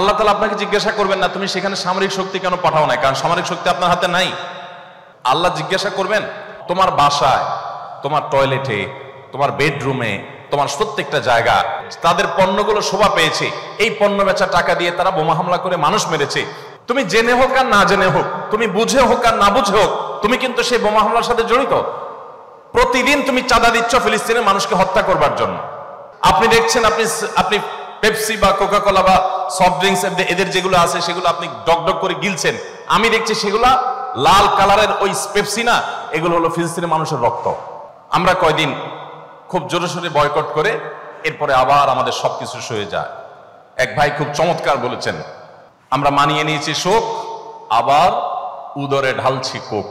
আল্লাহ তাআলা আপনাকে জিজ্ঞাসা করবেন না তুমি সেখানে সামরিক শক্তি কেন পাঠাও না, কারণ সামরিক শক্তি আপনার হাতে নাই। আল্লাহ জিজ্ঞাসা করবেন তোমার বাসায়, তোমার টয়লেটে, তোমার বেডরুমে, তোমার প্রত্যেকটা জায়গা তাদের পণ্যগুলো শোভা পেয়েছে, এই পণ্য বেচা টাকা দিয়ে তারা বোমা হামলা করে মানুষ মেরেছে। তুমি জেনে হোক আর না জেনে হোক, তুমি বুঝে হোক আর না বুঝে হোক, তুমি কিন্তু সেই বোমা হামলার সাথে জড়িত। প্রতিদিন তুমি চাঁদা দিচ্ছ ফিলিস্তিনের মানুষকে হত্যা করবার জন্য। আপনি দেখছেন, আপনি পেপসি বা কোকাকোলা বা সফট ড্রিঙ্কস এদের যেগুলো আছে সেগুলো আপনি ডকডক করে গিলছেন, আমি দেখছি সেগুলা লাল কালারের ওই পেপসি না, এগুলো হলো ফিলিস্তিনের মানুষের রক্ত। আমরা কয়দিন খুব জোরে সোরে বয়কট করে এরপরে আবার আমাদের সবকিছু সয়ে যায়। এক ভাই খুব চমৎকার বলেছেন, আমরা মানিয়ে নিয়েছি শোক, আবার উদরে ঢালছি কোক।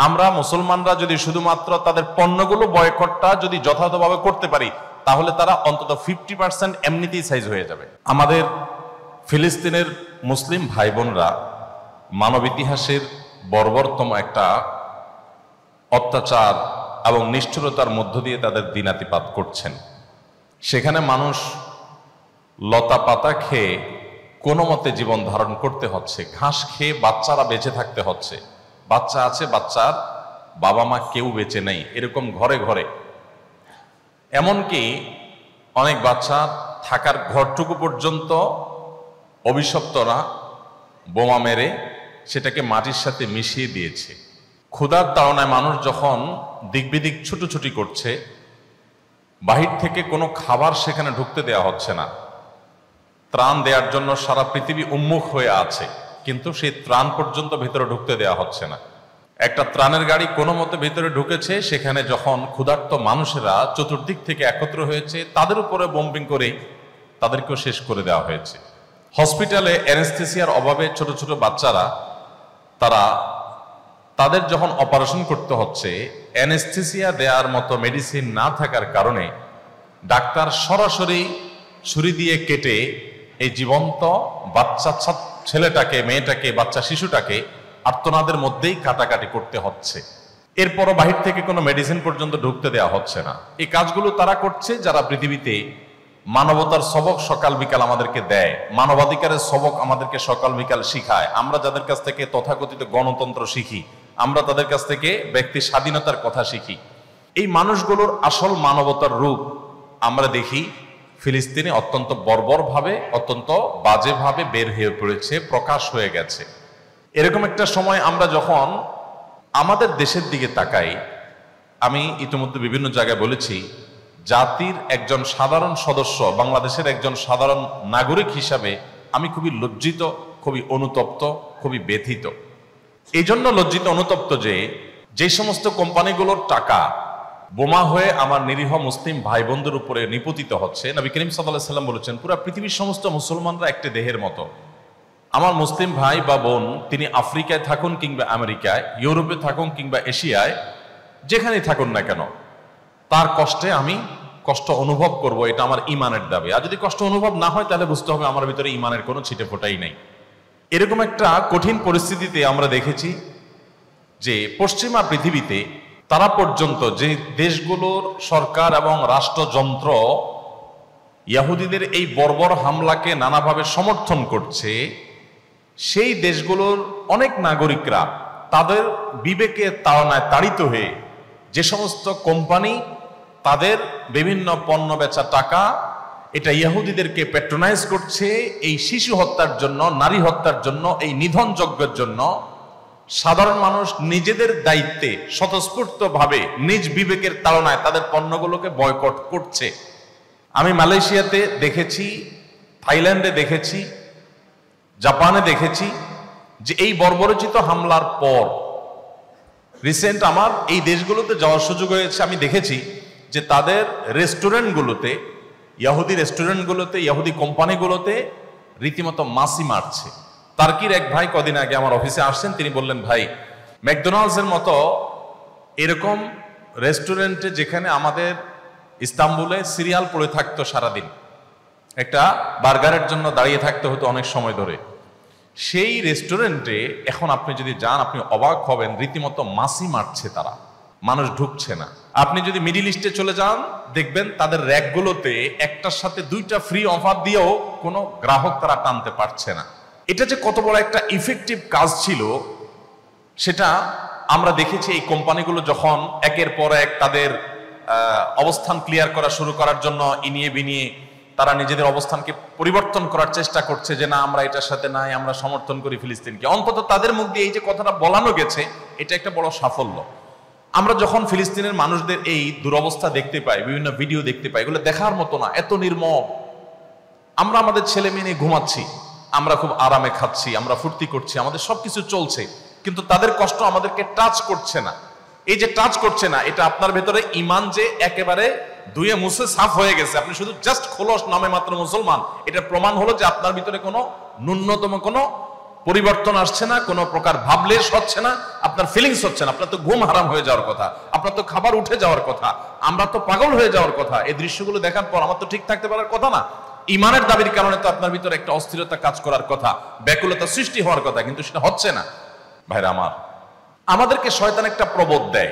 আমরা মুসলমানরা যদি শুধুমাত্র তাদের পণ্যগুলো বয়কটটা যদি যথাযথভাবে করতে পারি, তাহলে তারা অন্তত 50% এমনিতেই সাইজ হয়ে যাবে। আমাদের ফিলিস্তিনের মুসলিম ভাই বোনরা মানব ইতিহাসের বর্বরতম একটা অত্যাচার এবং নিষ্ঠুরতার মধ্য দিয়ে তাদের দিনাতিপাত করছেন। সেখানে মানুষ লতা পাতা খেয়ে কোনো মতে জীবন ধারণ করতে হচ্ছে, ঘাস খেয়ে বাচ্চারা বেঁচে থাকতে হচ্ছে। বাচ্চা আছে, বাচ্চার বাবা মা কেউ বেঁচে নেই, এরকম ঘরে ঘরে। এমনকি অনেক বাচ্চা থাকার ঘরটুকু পর্যন্ত অভিশপ্তরা বোমা মেরে সেটাকে মাটির সাথে মিশিয়ে দিয়েছে। ক্ষুধার তাড়নায় মানুষ যখন দিকবিদিক ছুটোছুটি করছে, বাহির থেকে কোনো খাবার সেখানে ঢুকতে দেওয়া হচ্ছে না। ত্রাণ দেওয়ার জন্য সারা পৃথিবী উন্মুখ হয়ে আছে, কিন্তু সেই ত্রাণ পর্যন্ত ভেতরে ঢুকতে দেওয়া হচ্ছে না। একটা ত্রাণের গাড়ি কোনো মতে ভেতরে ঢুকেছে, সেখানে যখন ক্ষুধার্ত মানুষেরা চতুর্দিক থেকে একত্র হয়েছে, তাদের উপরে বোম্বিং করে তাদেরকেও শেষ করে দেওয়া হয়েছে। হসপিটালে অ্যানেস্থেসিয়ার অভাবে ছোট ছোট বাচ্চারা তাদের যখন অপারেশন করতে হচ্ছে, অ্যানেস্থেসিয়া দেওয়ার মতো মেডিসিন না থাকার কারণে ডাক্তার সরাসরি ছুরি দিয়ে কেটে এই জীবন্ত বাচ্চা ছেলেটাকে, মেয়েটাকে, বাচ্চা শিশুটাকে আর্তনাদের মধ্যেই কাটাকাটি করতে হচ্ছে। এরপরও বাহির থেকে কোনো মেডিসিন পর্যন্ত ঢুকতে দেওয়া হচ্ছে না। এই কাজগুলো তারা করছে যারা পৃথিবীতে মানবতার সবক সকাল বিকাল আমাদেরকে দেয়, মানবাধিকারের সবক আমাদেরকে সকাল বিকাল শিখায়। আমরা যাদের কাছ থেকে তথাকথিত গণতন্ত্র শিখি, আমরা তাদের কাছ থেকে ব্যক্তি স্বাধীনতার কথা শিখি। এই মানুষগুলোর আসল মানবতার রূপ আমরা দেখি ফিলিস্তিনে অত্যন্ত বর্বরভাবে, অত্যন্ত বাজেভাবে বের হয়ে পড়েছে, প্রকাশ হয়ে গেছে। এরকম একটা সময় আমরা যখন আমাদের দেশের দিকে তাকাই, আমি ইতিমধ্যে বিভিন্ন জায়গায় বলেছি, জাতির একজন সাধারণ সদস্য, বাংলাদেশের একজন সাধারণ নাগরিক হিসাবে আমি খুবই লজ্জিত, খুবই অনুতপ্ত, খুবই ব্যথিত। এই জন্য লজ্জিত অনুতপ্ত যে সমস্ত কোম্পানিগুলোর টাকা বোমা হয়ে আমার নিরীহ মুসলিম ভাই বোনদের উপরে নিপতিত হচ্ছে। নবী করিম সাল্লাল্লাহু আলাইহি ওয়াসাল্লাম বলেছেন, পুরো পৃথিবীর সমস্ত মুসলমানরা একটি দেহের মতো। আমার মুসলিম ভাই বা বোন তিনি আফ্রিকায় থাকুন কিংবা আমেরিকায়, ইউরোপে থাকুন কিংবা এশিয়ায়, যেখানেই থাকুন না কেন, তার কষ্টে আমি কষ্ট অনুভব করব, এটা আমার ইমানের দাবি। আর যদি কষ্ট অনুভব না হয়, তাহলে বুঝতে হবে আমার ভিতরে ইমানের কোনো ছিটে ফোটাই নেই। এরকম একটা কঠিন পরিস্থিতিতে আমরা দেখেছি যে পশ্চিমা পৃথিবীতে তারা পর্যন্ত যে দেশগুলোর সরকার এবং রাষ্ট্রযন্ত্র ইহুদিদের এই বর্বর হামলাকে নানাভাবে সমর্থন করছে, সেই দেশগুলোর অনেক নাগরিকরা তাদের বিবেকের তাড়নায় তাড়িত হয়ে যে সমস্ত কোম্পানি তাদের বিভিন্ন পণ্য বেচা টাকা এটা ইহুদিদেরকে প্যাট্রোনাইজ করছে এই শিশু হত্যার জন্য, নারী হত্যার জন্য, এই নিধন যজ্ঞের জন্য, সাধারণ মানুষ নিজেদের দায়িত্বে স্বতঃস্ফূর্তভাবে নিজ বিবেকের তাড়নায় তাদের পণ্যগুলোকে বয়কট করছে। আমি মালয়েশিয়াতে দেখেছি, থাইল্যান্ডে দেখেছি, জাপানে দেখেছি যে এই বর্বরচিত হামলার পর রিসেন্ট আমার এই দেশগুলোতে যাওয়ার সুযোগ হয়েছে। আমি দেখেছি যে তাদের রেস্টুরেন্টগুলোতে, ইহুদি রেস্টুরেন্টগুলোতে, ইহুদি কোম্পানিগুলোতে রীতিমতো মাছি মারছে। তার্কির এক ভাই কদিন আগে আমার অফিসে আসছেন, তিনি বললেন, ভাই ম্যাকডোনাল্ডসের মতো এরকম রেস্টুরেন্টে যেখানে আমাদের ইস্তাম্বুলে সিরিয়াল পড়ে থাকতো সারাদিন, একটা বার্গারের জন্য দাঁড়িয়ে থাকতে হতো অনেক সময় ধরে, সেই রেস্টুরেন্টে এখন আপনি যদি যান আপনি অবাক হবেন, রীতিমতো মাছি মারছে তারা। মানুষ ঢুকছে না। আপনি যদি মিডিল ইস্টে চলে যান দেখবেন তাদের র্যাকগুলোতে একটার সাথে দুইটা ফ্রি অফার দিয়েও কোনো গ্রাহক তারা টানতে পারছে না। এটা যে কত বড় একটা ইফেক্টিভ কাজ ছিল সেটা আমরা দেখেছি। এই কোম্পানিগুলো যখন একের পর এক তাদের অবস্থান ক্লিয়ার করা শুরু করার জন্য ইনিয়ে বিনিয়ে তারা নিজেদের অবস্থানকে পরিবর্তন করার চেষ্টা করছে যে না আমরা এটার সাথে নাই, আমরা সমর্থন করি ফিলিস্তিনকে, অন্তত তাদের মুখ দিয়ে এই যে কথাটা বলানো গেছে এটা একটা বড় সাফল্য। আমরা যখন ফিলিস্তিনের মানুষদের এই দুরবস্থা দেখতে পাই, বিভিন্ন ভিডিও দেখতে পাই, এগুলো দেখার মতো না, এত নির্মম। আমরা আমাদের ছেলে মেয়ে নিয়ে ঘুমাচ্ছি, আমরা খুব আরামে খাচ্ছি, আমরা ফুর্তি করছি, আমাদের সবকিছু চলছে, কিন্তু তাদের কষ্ট আমাদেরকে টাচ করছে না। এই যে টাচ করছে না, এটা আপনার ভেতরে ইমান যে একেবারে ধুয়ে মুছে সাফ হয়ে গেছে, আপনি শুধু জাস্ট খোলস নামে মাত্র মুসলমান, এটা প্রমাণ হলো যে আপনার ভিতরে কোনো ন্যূনতম কোনো পরিবর্তন আসছে না, কোনো প্রকার ভাবলেশ হচ্ছে না, আপনার ফিলিংস হচ্ছে না। আপনার তো ঘুম হারাম হয়ে যাওয়ার কথা, আপনার তো খাবার উঠে যাওয়ার কথা, আমরা তো পাগল হয়ে যাওয়ার কথা। এই দৃশ্যগুলো দেখার পর আমার তো ঠিক থাকতে পারার কথা না। ইমানের দাবির কারণে তো আপনার ভিতরে একটা অস্থিরতা কাজ করার কথা, ব্যাকুলতা সৃষ্টি হওয়ার কথা, কিন্তু সেটা হচ্ছে না। ভাইরা আমার, আমাদেরকে শয়তান একটা প্রবোধ দেয়।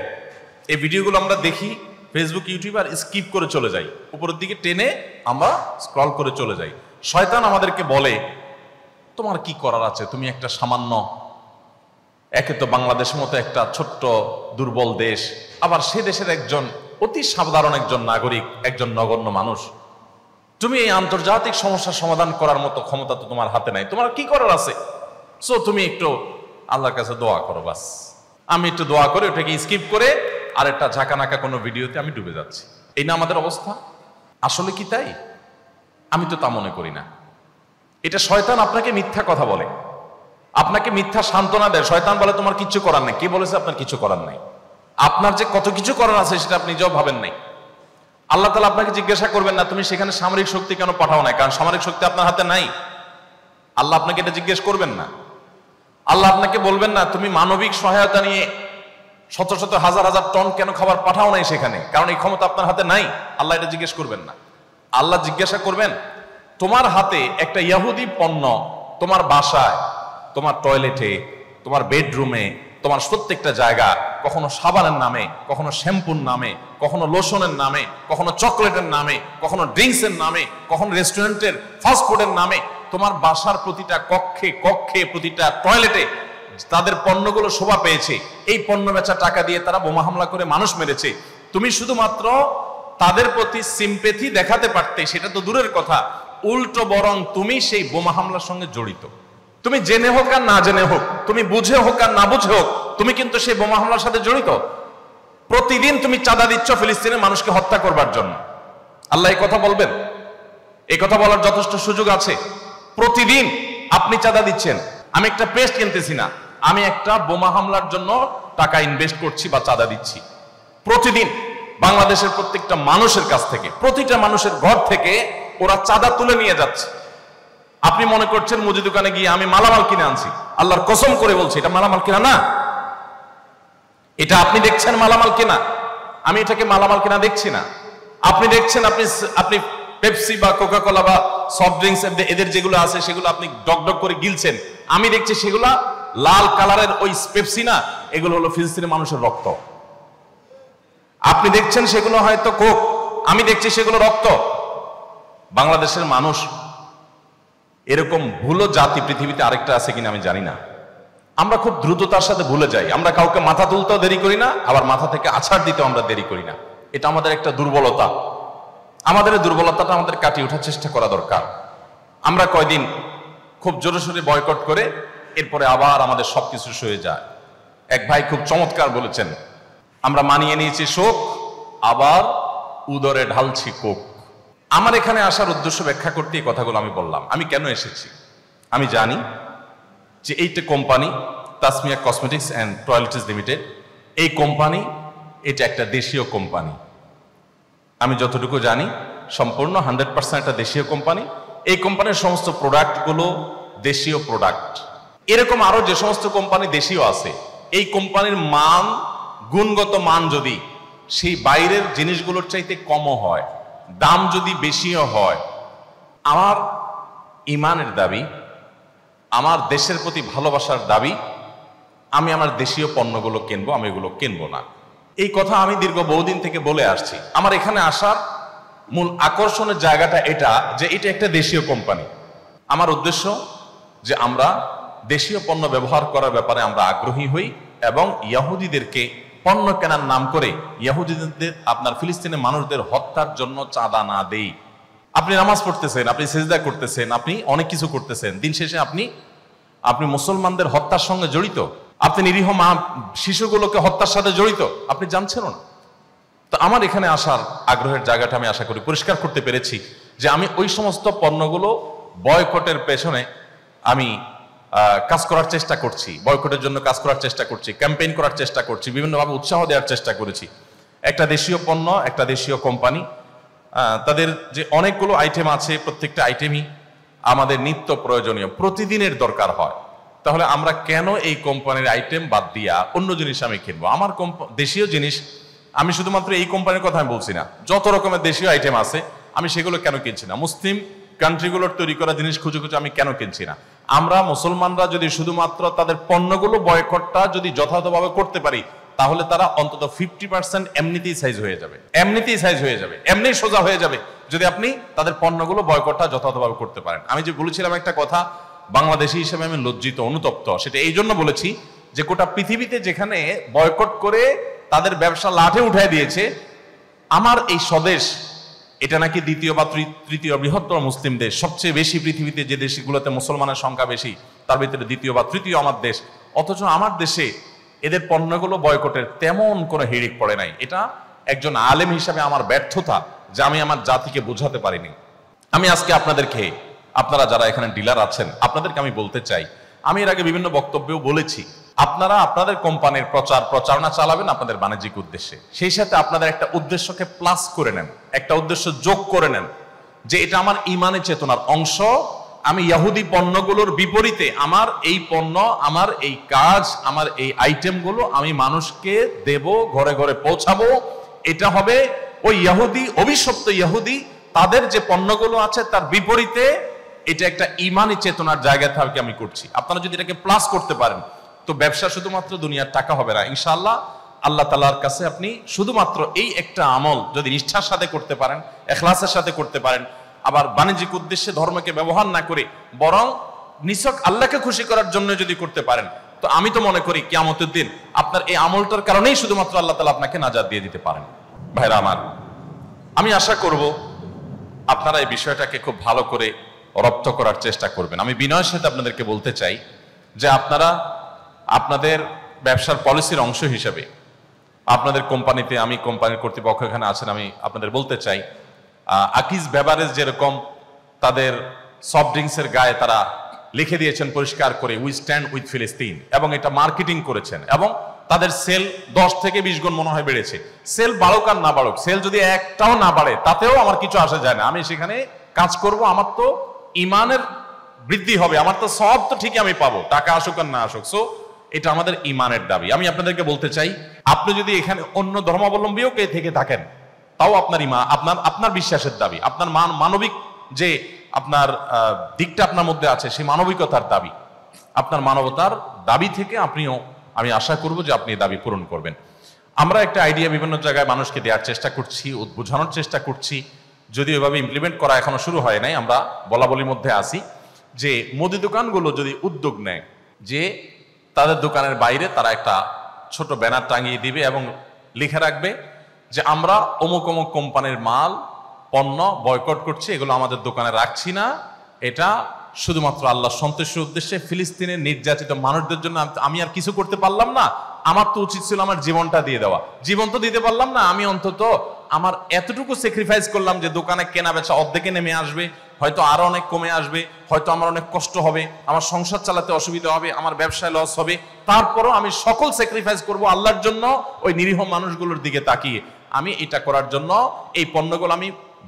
এই ভিডিওগুলো আমরা দেখি ফেসবুক, ইউটিউব, আর স্কিপ করে চলে যাই, উপরের দিকে টেনে আমরা স্ক্রল করে চলে যাই। শয়তান আমাদেরকে বলে তোমার কি করার আছে, তুমি একটা সামান্য, একে তো বাংলাদেশের মতো একটা ছোট্ট দুর্বল দেশ, আবার সে দেশের একজন অতি সাধারণ একজন নাগরিক, একজন নগণ্য মানুষ, তুমি এই আন্তর্জাতিক সমস্যার সমাধান করার মতো ক্ষমতা তো তোমার হাতে নাই, তোমার কি করার আছে? সো তুমি একটু আল্লাহর কাছে দোয়া করো, বাস। আমি একটু দোয়া করে ওটাকে স্কিপ করে আর একটা ঝাঁকানাকা কোনো ভিডিওতে আমি ডুবে যাচ্ছি। এই না আমাদের অবস্থা? আসলে কি তাই? আমি তো তা মনে করি না। এটা শয়তান আপনাকে মিথ্যা কথা বলে, আপনাকে মিথ্যা সান্ত্বনা দেয়। শয়তান বলে তোমার কিচ্ছু করার নাই। কে বলেছে আপনার কিছু করার নাই? আপনার যে কত কিছু করার আছে সেটা আপনি নিজেও ভাবেন নাই। আল্লাহ তাআলা আপনাকে জিজ্ঞাসা করবেন না তুমি সেখানে সামরিক শক্তি কেন পাঠাও নাই, কারণ সামরিক শক্তি আপনার হাতে নাই। আল্লাহ আপনাকে এটা জিজ্ঞেস করবেন না। আল্লাহ আপনাকে বলবেন না তুমি মানবিক সহায়তা নিয়ে শত শত হাজার হাজার টন কেন খাবার পাঠাও নাই সেখানে, কারণ এই ক্ষমতা আপনার হাতে নাই। আল্লাহ এটা জিজ্ঞেস করবেন না। আল্লাহ জিজ্ঞাসা করবেন তোমার হাতে একটা ইহুদি পণ্য তোমার বাসায়, তোমার টয়লেটে, তোমার বেডরুমে, তোমার প্রত্যেকটা জায়গা, কখনো সাবানের নামে, কখনো শ্যাম্পুর নামে, কখনো লোশনের নামে, কখনো চকলেটের নামে, কখনো ড্রিঙ্কসের নামে, কখনো রেস্টুরেন্টের ফাস্টফুডের নামে, তোমার বাসার প্রতিটা কক্ষে কক্ষে, প্রতিটা টয়লেটে তাদের পণ্যগুলো শোভা পেয়েছে। এই পণ্য বেচা টাকা দিয়ে তারা বোমা হামলা করে মানুষ মেরেছে। তুমি শুধুমাত্র তাদের প্রতি সিম্পেথি দেখাতে পারতে, সেটা তো দূরের কথা, উল্টো বরং তুমি সেই বোমা হামলার সঙ্গে জড়িত। তুমি জেনে হোক আর না জেনে হোক, তুমি বুঝে হোক আর না বুঝে হোক, তুমি কিন্তু সেই বোমা হামলার সাথে জড়িত। প্রতিদিন তুমি চাঁদা দিচ্ছ ফিলিস্তিনের মানুষকে হত্যা করবার জন্য। আল্লাহ এই কথা বলবেন? এই কথা বলার যথেষ্ট সুযোগ আছে। প্রতিদিন আপনি চাঁদা দিচ্ছেন। আমি একটা পেস্ট কিনতেছি না, আমি একটা বোমা হামলার জন্য টাকা ইনভেস্ট করছি বা চাঁদা দিচ্ছি। প্রতিদিন বাংলাদেশের প্রত্যেকটা মানুষের কাছ থেকে, প্রতিটা মানুষের ঘর থেকে ওরা চাঁদা তুলে নিয়ে যাচ্ছে। আপনি মনে করছেন মুদি দোকানে গিয়ে আমি মালামাল কিনে আনছি। আল্লাহর কসম করে বলছি এটা মালামাল কিনা না। এটা আপনি দেখছেন মালামাল কিনা, আমি এটাকে মালামাল কিনা দেখছি না। আপনি দেখছেন আপনি পেপসি বা কোকাকোলা বা সফট ড্রিঙ্কস এদের যেগুলো আছে সেগুলো আপনি ডক করে গিলছেন। আমি দেখছি সেগুলা লাল কালারের ওই পেপসি না, এগুলো হলো ফিলিস্তিনের মানুষের রক্ত। আপনি দেখছেন সেগুলো হয়তো কোক, আমি দেখছি সেগুলো রক্ত। বাংলাদেশের মানুষ এরকম ভুলো জাতি পৃথিবীতে আরেকটা আছে কিনা আমি জানি না। আমরা খুব দ্রুততার সাথে ভুলে যাই। আমরা কাউকে মাথা তুলতেও দেরি করি না, আবার মাথা থেকে আছাড় দিতেও আমরা দেরি করি না। এটা আমাদের একটা দুর্বলতা। আমাদের এই দুর্বলতাটা আমাদের কাটিয়ে ওঠার চেষ্টা করা দরকার। আমরা কয়দিন খুব জোরে সোরে বয়কট করে এরপরে আবার আমাদের সবকিছু সয়ে যায়। এক ভাই খুব চমৎকার বলেছেন, আমরা মানিয়ে নিয়েছি শোক, আবার উদরে ঢালছি কোক। আমার এখানে আসার উদ্দেশ্য ব্যাখ্যা করতে এই কথাগুলো আমি বললাম। আমি কেন এসেছি? আমি জানি যে এইটা company Tasmia cosmetics and toilets limited, এই কোম্পানি এটা একটা দেশীয় কোম্পানি। আমি যতটুকু জানি সম্পূর্ণ 100% একটা দেশীয় কোম্পানি। এই কোম্পানির সমস্ত প্রোডাক্টগুলো দেশীয় প্রোডাক্ট। এরকম আরো যে সমস্ত কোম্পানি দেশীয় আছে, এই কোম্পানির মান, গুণগত মান যদি সেই বাইরের জিনিসগুলোর চাইতে কমও হয়, দাম যদি বেশিও হয়, আমার ইমানের দাবি, আমার দেশের প্রতি ভালোবাসার দাবি, আমি আমার দেশীয় পণ্যগুলো কিনবো, আমি এগুলো কিনবো না। এই কথা আমি দীর্ঘ বহুদিন থেকে বলে আসছি। আমার এখানে আসার মূল আকর্ষণের জায়গাটা এটা যে এটা একটা দেশীয় কোম্পানি। আমার উদ্দেশ্য যে আমরা দেশীয় পণ্য ব্যবহার করার ব্যাপারে আমরা আগ্রহী হই এবং ইহুদিদেরকে পণ্য কেনার নাম করে ইহুদিদের আপনার ফিলিস্তিনের মানুষদের হত্যার জন্য চাঁদা না দেই। আপনি নামাজ পড়তেছেন, আপনি সিজদা করতেছেন, আপনি অনেক কিছু করতেছেন, দিন শেষে আপনি মুসলমানদের হত্যার সঙ্গে জড়িত, আপনি নিরীহ মা শিশুগুলোকে হত্যার সাথে জড়িত, আপনি জানছেনও না। তো আমার এখানে আসার আগ্রহের জায়গাটা আমি আশা করি পরিষ্কার করতে পেরেছি যে আমি ওই সমস্ত পণ্যগুলো বয়কটের পেছনে আমি কাজ করার চেষ্টা করছি, বয়কটের জন্য কাজ করার চেষ্টা করছি, ক্যাম্পেইন করার চেষ্টা করছি, বিভিন্নভাবে উৎসাহ দেওয়ার চেষ্টা করেছি। একটা দেশীয় পণ্য, একটা দেশীয় কোম্পানি, তাদের যে অনেকগুলো আইটেম আছে, প্রত্যেকটা আইটেমই আমাদের নিত্য প্রয়োজনীয়, প্রতিদিনের দরকার হয়। তাহলে আমরা কেন এই কোম্পানির আইটেম বাদ দিয়া অন্য জিনিস আমি কিনবো? আমার দেশীয় জিনিস, আমি শুধুমাত্র এই কোম্পানির কথা আমি বলছি না, যত রকমের দেশীয় আইটেম আছে আমি সেগুলো কেন কিনছি না? মুসলিম কান্ট্রিগুলোর তৈরি করা জিনিস খুঁজে খুঁজে আমি কেন কিনছি না? আমরা মুসলমানরা যদি শুধুমাত্র তাদের পণ্যগুলো বয়কটটা যদি যথাযথভাবে করতে পারি, তাহলে তারা অন্তত 50% এমনিতেই সাইজ হয়ে যাবে, এমনি সোজা হয়ে যাবে যদি আপনি তাদের পণ্যগুলো বয়কটটা যথাযথভাবে করতে পারেন। আমি যে বলেছিলাম একটা কথা, বাংলাদেশি হিসেবে আমি লজ্জিত, অনুতপ্ত, সেটা এই জন্য বলেছি যে গোটা পৃথিবীতে যেখানে বয়কট করে তাদের ব্যবসা লাঠে উঠায় দিয়েছে, আমার এই স্বদেশ এটা নাকি দ্বিতীয় বা তৃতীয় বৃহত্তর মুসলিম দেশ, সবচেয়ে বেশি পৃথিবীতে যে দেশগুলোতে মুসলমানের সংখ্যা বেশি তার ভিতরে দ্বিতীয় বা তৃতীয় আমার দেশ, অথচ আমার দেশে এদের পণ্যগুলো বয়কটের তেমন কোনো হিড়িক পড়ে নাই। এটা একজন আলেম হিসাবে আমার ব্যর্থতা যে আমি আমার জাতিকে বোঝাতে পারিনি। আমি আজকে আপনারা যারা এখানে ডিলার আছেন, আপনাদেরকে আমি বলতে চাই, আমি এর আগে বিভিন্ন বক্তব্যেও বলেছি, আপনারা আপনাদের কোম্পানির প্রচারণা চালাবেন আপনাদের বাণিজ্যিক উদ্দেশ্যে, সেই সাথে আপনাদের একটা উদ্দেশ্যকে প্লাস করে নেন, একটা উদ্দেশ্য যোগ করে নেন যে এটা আমার ইমানের চেতনার অংশ। আমি ইহুদি পণ্যগুলোর বিপরীতে আমার এই পণ্য, আমার এই কাজ, আমার এই আইটেমগুলো আমি মানুষকে দেব, ঘরে ঘরে পৌঁছাবো। এটা হবে ওই ইহুদি, অভিশপ্ত ইহুদি, তাদের যে পণ্যগুলো আছে তার বিপরীতে। এটা একটা ইমানি চেতনার জায়গা থেকে আমি করছি। আপনারা যদি এটাকে প্লাস করতে পারেন তো ব্যবসা শুধুমাত্র দুনিয়ার টাকা হবে না, ইনশাআল্লাহ আল্লাহ তাআলার কাছে আপনি শুধুমাত্র এই একটা আমল যদি নিষ্ঠার সাথে করতে পারেন, ইখলাসের সাথে করতে পারেন, আবার বাণিজ্যিক উদ্দেশ্যে ধর্মকে ব্যবহার না করে বরং নিছক আল্লাহকে খুশি করার জন্য যদি করতে পারেন, তো আমি তো মনে করি কিয়ামতের দিন আপনার এই আমলটার কারণেই শুধুমাত্র আল্লাহ তাআলা আপনাকে নাজাত দিয়ে দিতে পারেন। ভাইরা আমার, আমি আশা করব আপনারা এই বিষয়টাকে খুব ভালো করে রপ্ত করার চেষ্টা করবেন। আমি বিনয়ের সাথে আপনাদেরকে বলতে চাই যে আপনারা আপনাদের ব্যবসার পলিসির অংশ হিসেবে আপনাদের কোম্পানিতে, আমি কোম্পানির কর্তৃপক্ষ এখানে আছেন, আমি আপনাদের বলতে চাই, আকিজ বেভারেজ যেরকম তাদের সফট ড্রিঙ্কসের গায়ে তারা লিখে দিয়েছেন পরিষ্কার করে উই স্ট্যান্ড উইথ ফিলিস্তিন, এবং এটা মার্কেটিং করেছেন, এবং তাদের সেল 10 থেকে 20 গুণ মনে হয় বেড়েছে। সেল বাড়ুক আর না বাড়ুক, সেল যদি একটাও না বাড়ে তাতেও আমার কিছু আসা যায় না, আমি সেখানে কাজ করব, আমার তো ইমানের বৃদ্ধি হবে, আমার তো সব তো ঠিকই আমি পাবো, টাকা আসুক আর না আসুক। সো এটা আমাদের ইমানের দাবি। আমি আপনাদেরকে বলতে চাই, আপনি যদি এখানে অন্য ধর্মাবলম্বীও কে থেকে থাকেন, তাও আপনার ইমান, আপনার বিশ্বাসের দাবি, আপনার মানবিক যে আপনার দিকটা আপনার মধ্যে আছে, সেই মানবিকতার দাবি, আপনার মানবতার দাবি থেকে আমি আশা করব যে আপনি দাবি পূরণ করবেন। আমরা একটা আইডিয়া বিভিন্ন জায়গায় মানুষকে দেওয়ার চেষ্টা করছি, বোঝানোর চেষ্টা করছি, যদিও এভাবে ইমপ্লিমেন্ট করা এখনো শুরু হয় নাই, আমরা বলাবলির মধ্যে আছি, যে মুদি দোকানগুলো যদি উদ্যোগ নেয় যে তাদের দোকানের বাইরে তারা একটা ছোট ব্যানার টাঙিয়ে দিবে এবং লিখে রাখবে যে আমরা অমুক অমুক কোম্পানির মাল পণ্য বয়কট করছি, এগুলো আমাদের দোকানে রাখছি না, এটা শুধুমাত্র আল্লাহর সন্তুষ্টির উদ্দেশ্যে ফিলিস্তিনের নির্যাতিত মানুষদের জন্য। আমি আর কিছু করতে পারলাম না, আমার তো উচিত ছিল আমার জীবনটা দিয়ে দেওয়া, জীবন তো দিতে পারলাম না, আমি অন্তত আমার এতটুকু স্যাক্রিফাইস করলাম যে দোকানে কেনা বেচা অর্ধেকে নেমে আসবে, হয়তো আরো অনেক কমে আসবে, হয়তো আমার অনেক কষ্ট হবে, আমার সংসার চালাতে অসুবিধা হবে, আমার ব্যবসায় লস হবে, তারপরও আমি সকল স্যাক্রিফাইস করব আল্লাহর জন্য, ওই নিরীহ মানুষগুলোর দিকে তাকিয়ে। আমি এটা করার জন্য এই পণ্যগুলো আমি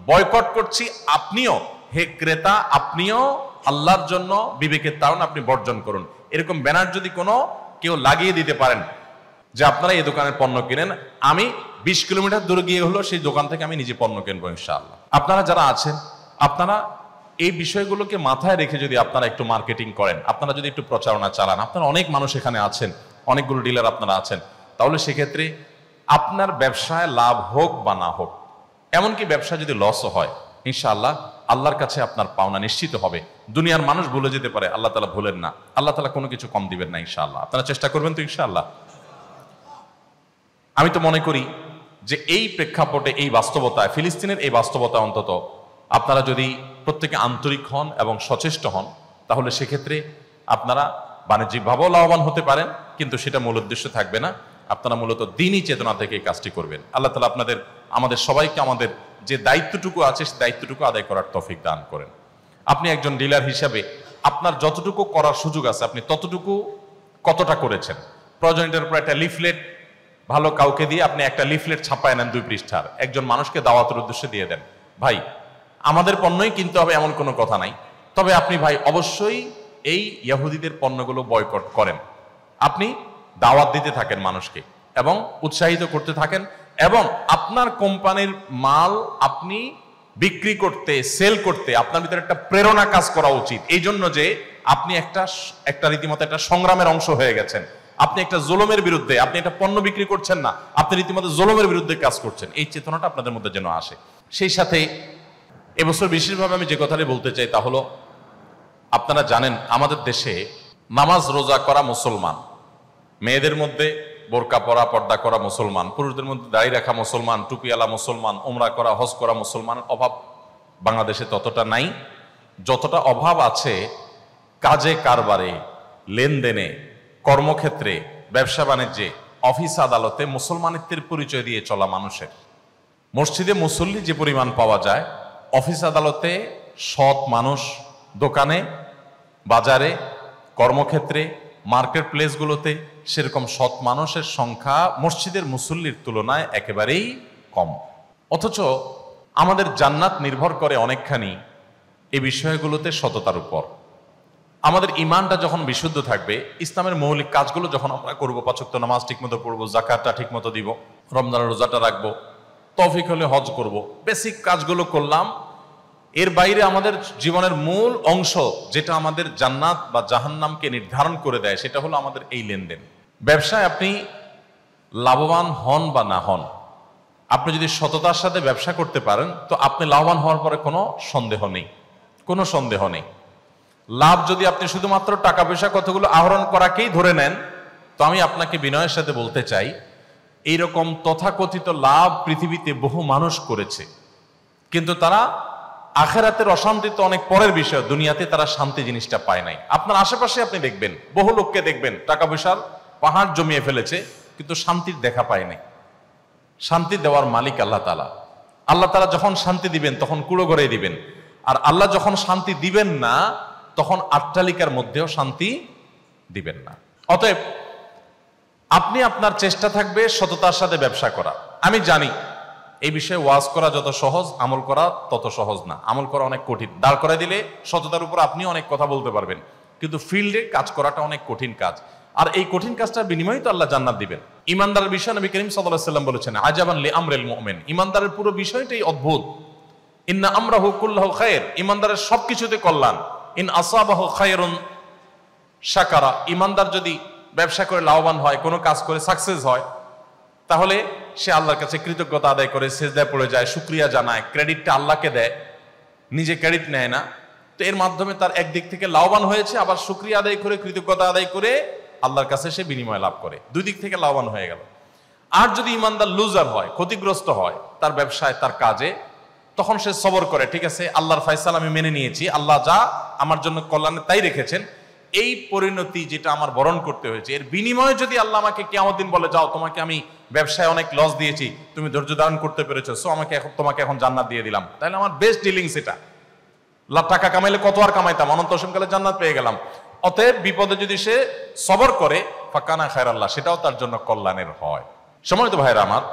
বয়কট করছি। আপনিও হে ক্রেতা, আপনিও আল্লাহর জন্য বিবেকের তাড়না আপনি বর্জন করুন। এরকম ব্যানার যদি কোনো কেউ লাগিয়ে দিতে পারেন যে আপনারা এই দোকানের পণ্য কিনেন, আমি 20 কিলোমিটার দূরে গিয়ে হলো সেই দোকান থেকে আমি নিজে পণ্য কিনবো ইনশাআল্লাহ। আপনারা যারা আছেন, আপনারা এই বিষয়গুলোকে মাথায় রেখে যদি আপনারা একটু মার্কেটিং করেন, আপনারা যদি একটু প্রচারণা চালান, আপনারা অনেক মানুষ এখানে আছেন, অনেকগুলো ডিলার আপনারা আছেন, তাহলে সেক্ষেত্রে আপনার ব্যবসায় লাভ হোক বা না হোক, এমনকি ব্যবসা যদি লসও হয়, ইনশাআল্লাহ আল্লাহর কাছে আপনার পাওনা নিশ্চিত হবে। দুনিয়ার মানুষ ভুলে যেতে পারে, আল্লাহ তাআলা ভুলেন না। আল্লাহ তাআলা কোনো কিছু কম দিবেন না ইনশাআল্লাহ। আপনারা চেষ্টা করবেন তো ইনশাআল্লাহ। আমি তো মনে করি যে এই প্রেক্ষাপটে, এই বাস্তবতায়, ফিলিস্তিনের এই বাস্তবতা অন্তত আপনারা যদি প্রত্যেকে আন্তরিক হন এবং সচেষ্ট হন, তাহলে সেক্ষেত্রে আপনারা বাণিজ্যিকভাবেও লাভবান হতে পারেন, কিন্তু সেটা মূল উদ্দেশ্য থাকবে না। আপনারা মূলত দ্বীনি চেতনা থেকে এই কাজটি করবেন। আল্লাহ তাআলা আমাদের সবাইকে আমাদের যে দায়িত্বটুকু আছে সেই দায়িত্বটুকু আদায় করার তৌফিক দান করেন। আপনি একজন ডিলার হিসাবে আপনার যতটুকু করার সুযোগ আছে আপনি ততটুকু কতটা করেছেন? প্রয়োজন এটার উপর একটা লিফলেট ভালো কাউকে দিয়ে আপনি একটা লিফলেট ছাপায় নেন 2 পৃষ্ঠার, একজন মানুষকে দাওয়াতের উদ্দেশ্যে দিয়ে দেন, ভাই আমাদের পণ্যই কিনতে হবে এমন কোনো কথা নাই, তবে আপনি ভাই অবশ্যই এই ইহুদিদের পণ্যগুলো বয়কট করেন। আপনি দাওয়াত দিতে থাকেন মানুষকে এবং উৎসাহিত করতে থাকেন, এবং আপনার কোম্পানির মাল আপনি বিক্রি করতে, সেল করতে আপনার ভিতরে একটা প্রেরণা কাজ করা উচিত। এই জন্য যে আপনি একটা রীতিমতো একটা সংগ্রামের অংশ হয়ে গেছেন। আপনি একটা জুলুমের বিরুদ্ধে, আপনি একটা পণ্য বিক্রি করছেন না, আপনি রীতিমতো জুলুমের বিরুদ্ধে কাজ করছেন। এই চেতনাটা আপনাদের মধ্যে যেন আসে। সেই সাথে এবছর বিশেষভাবে আমি যে কথাটি বলতে চাই তা হলো, আপনারা জানেন আমাদের দেশে নামাজ রোজা করা মুসলমান, মেয়েদের মধ্যে বোরকা পরা, পর্দা করা মুসলমান, পুরুষদের মধ্যে দাড়ি রাখা মুসলমান, টুপিওয়ালা মুসলমান, উমরা করা, হজ করা মুসলমানের অভাব বাংলাদেশে ততটা নাই যতটা অভাব আছে কাজে কারবারে, লেনদেনে, কর্মক্ষেত্রে, ব্যবসা বাণিজ্যে, অফিস আদালতে মুসলমানিত্বের পরিচয় দিয়ে চলা মানুষের। মসজিদে মুসল্লি যে পরিমাণ পাওয়া যায়, অফিস আদালতে সৎ মানুষ, দোকানে, বাজারে, কর্মক্ষেত্রে, মার্কেট প্লেসগুলোতে সেরকম সৎ মানুষের সংখ্যা মসজিদের মুসল্লির তুলনায় একেবারেই কম। অথচ আমাদের জান্নাত নির্ভর করে অনেকখানি এই বিষয়গুলোতে সততার উপর। আমাদের ইমানটা যখন বিশুদ্ধ থাকবে, ইসলামের মৌলিক কাজগুলো যখন আমরা করবো, 5 ওয়াক্ত নামাজ ঠিকমতো পড়বো, জাকাতটা ঠিকমতো দিব, রমজানের রোজাটা রাখবো, তৌফিক হলে হজ করব, বেসিক কাজগুলো করলাম। এর বাইরে আমাদের জীবনের মূল অংশ যেটা আমাদের জান্নাত বা জাহান্নামকে নির্ধারণ করে দেয়, সেটা হলো আমাদের এই লেনদেন। ব্যবসায় আপনি লাভবান হন বা না হন, আপনি যদি সততার সাথে ব্যবসা করতে পারেন তো আপনি লাভবান হওয়ার পরে কোনো সন্দেহ নেই, কোনো সন্দেহ নেই। লাভ যদি আপনি শুধুমাত্র টাকা পয়সা কতগুলো আহরণ করাকেই ধরে নেন, তো আমি আপনাকে বিনয়ের সাথে বলতে চাই, এইরকম তথাকথিত লাভ পৃথিবীতে বহু মানুষ করেছে, কিন্তু তারা আখেরাতের অশান্তি তো অনেক পরের বিষয়, দুনিয়াতে তারা শান্তি জিনিসটা পায় নাই। আপনার আশেপাশে আপনি দেখবেন, বহু লোককে দেখবেন টাকা পয়সার পাহাড় জমিয়ে ফেলেছে, কিন্তু শান্তির দেখা পায় নাই। শান্তি দেওয়ার মালিক আল্লাহ তাআলা। আল্লাহ তাআলা যখন শান্তি দিবেন তখন কুড়ো ঘরে দিবেন, আর আল্লাহ যখন শান্তি দিবেন না তখন আট্টালিকার মধ্যেও শান্তি দিবেন না। অতএব আপনি আপনার চেষ্টা থাকবে সততার সাথে ব্যবসা করা। আমি জানি এই বিষয়ে ওয়াজ করা যত সহজ, আমল করা তত সহজ না। আমল করা অনেক কঠিন। দাঁড় করে দিলে সততার উপর আপনি অনেক কথা বলতে পারবেন, কিন্তু ফিল্ডে কাজ করাটা অনেক কঠিন কাজ। আর এই কঠিন কাজটার বিনিময়ে তো আল্লাহ জান্নাত দিবেন। ইমানদারের বিষয় নবী করিম সাল্লাল্লাহু আলাইহি ওয়াসাল্লাম বলেছেন, আজাবান লি আমরিল মুমিন, ইমানদারের পুরো বিষয়টাই অদ্ভুত। ইন্না আমরাহু কুল্লুহু খায়র, ইমানদারের সবকিছুতে কল্যাণ। ইন আসাবাহু খায়রুন শাকারা, ইমানদার যদি ব্যবসা করে লাভবান হয়, কোনো কাজ করে সাকসেস হয়, তাহলে সে আল্লাহর কাছে কৃতজ্ঞতা আদায় করে সিজদায় পড়ে যায়, শুকরিয়া জানায়, ক্রেডিটটা আল্লাহকে দেয়, নিজে ক্রেডিট নেয় না। তো এর মাধ্যমে তার একদিক থেকে লাভবান হয়েছে, আবার শুকরিয়া আদায় করে, কৃতজ্ঞতা আদায় করে আল্লাহর কাছে সে বিনিময় লাভ করে, দুই দিক থেকে লাভবান হয়ে গেল। আর যদি ইমানদার লুজার হয়, ক্ষতিগ্রস্ত হয় তার ব্যবসায়, তার কাজে, তখন সে সবর করে, ঠিক আছে আল্লাহর ফয়সালা আমি মেনে নিয়েছি, আল্লাহ যা আমার জন্য কল্যাণে তাই রেখেছেন, এই পরিণতি যেটা আমার বরণ করতে হয়েছে, এর বিনিময়ে যদি আল্লাহ আমাকে কিয়ামত দিন বলে, যাও তোমাকে আমি ব্যবসায় অনেক লস দিয়েছি, তুমি ধৈর্য ধারণ করতে পেরেছো, সো তোমাকে এখন জান্নাত দিয়ে দিলাম, তাহলে আমার বেস্ট ডিলিংস এটা। টাকা কামাইলে কত আর কামাইতাম, অনন্ত অসীমকালে জান্নাত পেয়ে গেলাম। অতএব বিপদে যদি সে সবর করে, ফাকানা খায়রাল্লাহ, সেটাও তার জন্য কল্যাণের হয়। সম্মানিত ভাইরা আমার,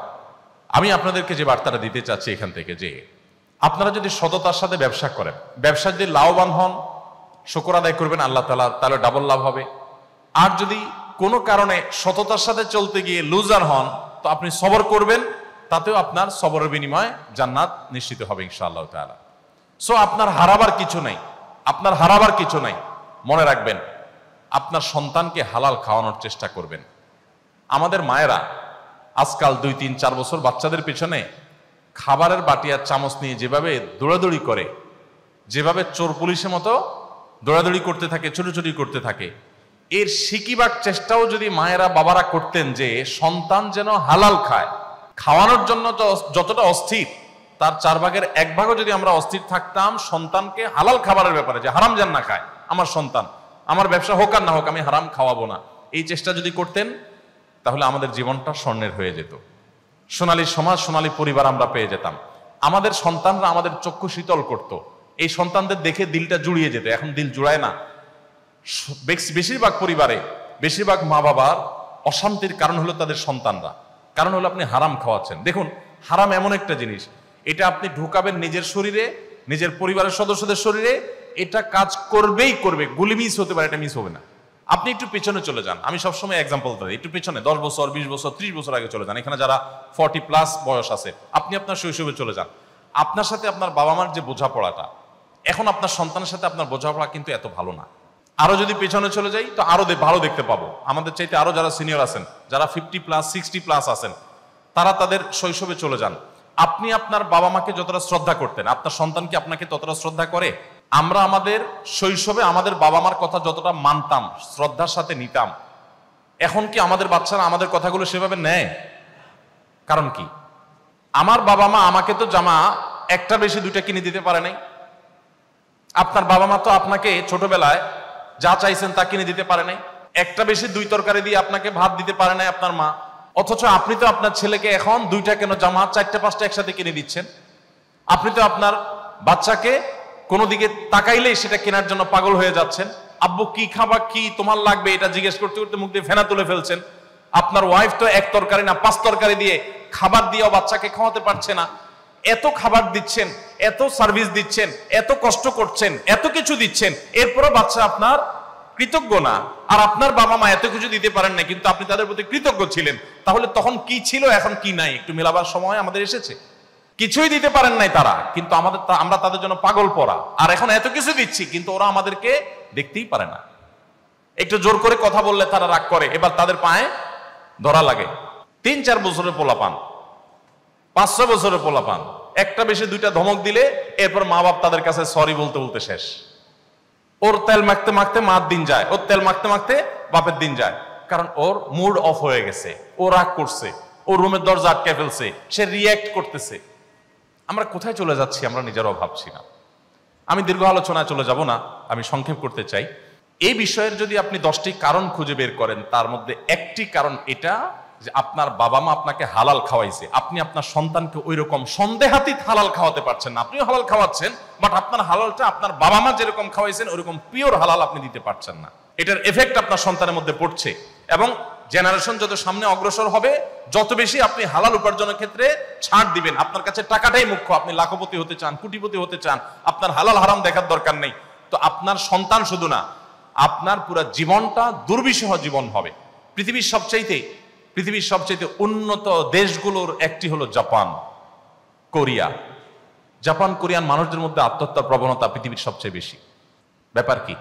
আমি আপনাদেরকে যে বার্তাটা দিতে চাচ্ছি এখান থেকে, যে আপনারা যদি সততার সাথে ব্যবসা করেন, ব্যবসা যদি লাভবান হন, শুকর আদায় করবেন আল্লাহ তাআলা, তাহলে ডাবল লাভ হবে। আর যদি কোনো কারণে সততার সাথে চলতে গিয়ে লুজার হন, তো আপনি সবর করবেন, তাতেও আপনার সবরের বিনিময়ে জান্নাত নিশ্চিত হবে ইনশাআল্লাহ তাআলা। সো আপনার হারাবার কিছু নাই, আপনার হারাবার কিছু নাই। মনে রাখবেন, আপনার সন্তানকে হালাল খাওয়ানোর চেষ্টা করবেন। আমাদের মায়েরা আজকাল 2, 3, 4 বছর বাচ্চাদের পেছনে খাবারের বাটি আর চামচ নিয়ে যেভাবে দৌড়াদৌড়ি করে, যেভাবে চোর পুলিশের মতো দৌড়াদৌড়ি করতে থাকে, ছুটোছুটি করতে থাকে, এর শিকিবার চেষ্টাও যদি মায়েরা বাবারা করতেন যে সন্তান যেন হালাল খায়, খাওয়ানোর জন্য যতটা অস্থির তার 4 ভাগের 1 ভাগও যদি আমরা অস্থির থাকতাম সন্তানকে হালাল খাবারের ব্যাপারে, যে হারাম যেন না খায় আমার সন্তান, আমার ব্যবসা হোক আর না হোক আমি হারাম খাওয়াবো না, এই চেষ্টা যদি করতেন তাহলে আমাদের জীবনটা স্বর্ণের হয়ে যেত। সোনালী সমাজ, সোনালী পরিবার আমরা পেয়ে যেতাম। আমাদের সন্তানরা আমাদের চক্ষু শীতল করত, এই সন্তানদের দেখে দিলটা জুড়িয়ে যেত। এখন দিল জুড়ায় না। বেশিরভাগ পরিবারে, বেশিরভাগ মা বাবার অশান্তির কারণ হলো তাদের সন্তানরা। কারণ হলো আপনি হারাম খাওয়াচ্ছেন। দেখুন, হারাম এমন একটা জিনিস, এটা আপনি ঢোকাবেন নিজের শরীরে, নিজের পরিবারের সদস্যদের শরীরে, এটা কাজ করবেই করবে। গুলি মিস হতে পারে, এটা মিস হবে না। আপনি একটু পেছনে চলে যান, আমি সবসময় এক্সাম্পল দিই, একটু পেছনে 10 বছর, 20 বছর, 30 বছর আগে চলে যান। এখানে যারা 40+ বয়স আছে, আপনি আপনার শৈশবে চলে যান। আপনার সাথে আপনার বাবা মার যে বোঝাপড়াটা, এখন আপনার সন্তানের সাথে আপনার বোঝাপড়া কিন্তু এত ভালো না। আরো যদি পেছনে চলে যাই তো আরো ভালো দেখতে পাবো। আমাদের চাইতে আরো যারা সিনিয়র আছেন, যারা 50+, 60+ আছেন, তারা তাদের শৈশবে চলে যান। আপনি আপনার বাবা মাকে যতটা শ্রদ্ধা করতেন, আপনার সন্তান কি আপনাকে ততটা শ্রদ্ধা করে? আমরা আমাদের শৈশবে আমাদের বাবা মার কথা যতটা মানতাম, শ্রদ্ধার সাথে নিতাম, এখন কি আমাদের বাচ্চারা আমাদের কথাগুলো সেভাবে নেয়? কারণ কি? আমার বাবা মা আমাকে তো জামা একটা বেশি 2টা কিনে দিতে পারে নাই। আপনার বাবা মা তো আপনাকে ছোটবেলায় যা চাইছেন তা কিনে দিতে পারে নাই। একটা বেশি 2 তরকারি দিয়ে আপনাকে ভাত দিতে পারে নাই আপনার মা। অথচ আপনি তো আপনার ছেলেকে এখন 2টা কেন জামা 4টে 5টা একসাথে কিনে দিচ্ছেন। আপনি তো আপনার বাচ্চাকে কোনো দিকে তাকাইলেই সেটা কেনার জন্য পাগল হয়ে যাচ্ছেন। আব্বু কি খাবা, কি তোমার লাগবে, এটা জিজ্ঞেস করতে করতে মুখ দিয়ে ফেনা তুলে ফেলছেন। আপনার ওয়াইফ তো 1 তরকারি না 5 তরকারি দিয়ে খাবার দিয়েও বাচ্চাকে খাওয়াতে পারছে না। এত খাবার দিচ্ছেন, এত সার্ভিস দিচ্ছেন, এত কষ্ট করছেন, এত কিছু দিচ্ছেন, এরপরও বাচ্চা আপনার কৃতজ্ঞ না। আর আপনার বাবা মা এত কিছু দিতে পারেন না, কিন্তু আপনি তাদের প্রতি কৃতজ্ঞ ছিলেন। তাহলে তখন কি ছিল, এখন কি নাই, একটু মেলাবার সময় আমাদের এসেছে। কিছুই দিতে পারেন নাই তারা, কিন্তু আমরা তাদের জন্য পাগল পড়া। আর এখন এত কিছু দিচ্ছি, কিন্তু ওরা আমাদেরকে দেখতেই পারে না। একটু জোর করে কথা বললে তারা রাগ করে, এবার তাদের পায়ে ধরা লাগে। 3-4 বছরের পোলাপান, 5-6 বছরের পোলাপান, একটা বেশি 2টা ধমক দিলে এরপর মা বাপ তাদের কাছে সরি বলতে বলতে শেষ। ওর তেল মাখতে মাখতে মার দিন যায়, ওর তেল মাখতে মাখতে বাপের দিন যায়। কারণ ওর মুড অফ হয়ে গেছে, ও রাগ করছে, ও রুমের দরজা আটকে ফেলছে, সে রিয়্যাক্ট করতেছে। আমরা কোথায় চলে যাচ্ছি আমরা নিজেরাও ভাবছি না। আমি দীর্ঘ আলোচনায় চলে যাব না, আমি সংক্ষেপ করতে চাই। এই বিষয়ের যদি আপনি 10টি কারণ খুঁজে বের করেন, তার মধ্যে একটি কারণ এটা যে আপনার বাবা মা আপনাকে হালাল খাওয়াইছে, আপনি আপনার সন্তানকে ওই রকম সন্দেহাতীত হালাল খাওয়াতে পারছেন না। আপনিও হালাল খাওয়াচ্ছেন, বাট আপনার হালালটা আপনার বাবা মা যেরকম খাওয়াইছেন ওরকম পিওর হালাল আপনি দিতে পারছেন না। এটার এফেক্ট আপনার সন্তানের মধ্যে পড়ছে, এবং জেনারেশন যত সামনে অগ্রসর হবে, যত বেশি আপনি হালাল উপার্জনের ক্ষেত্রে ছাড় দিবেন। আপনার কাছে টাকাটাই মুখ্য। আপনি লাখপতি হতে চান, কোটিপতি হতে চান, আপনার হালাল হারাম দেখার দরকার নেই। তো আপনার সন্তান শুধু না, আপনার পুরো জীবনটা দুর্বিষহ জীবন হবে। পৃথিবীর সবচেয়ে উন্নত দেশগুলোর একটি হলো জাপান, কোরিয়া। জাপান কোরিয়ান মানুষদের মধ্যে আত্মহত্যার প্রবণতা পৃথিবীর সবচেয়ে বেশি। ব্যাপার কি?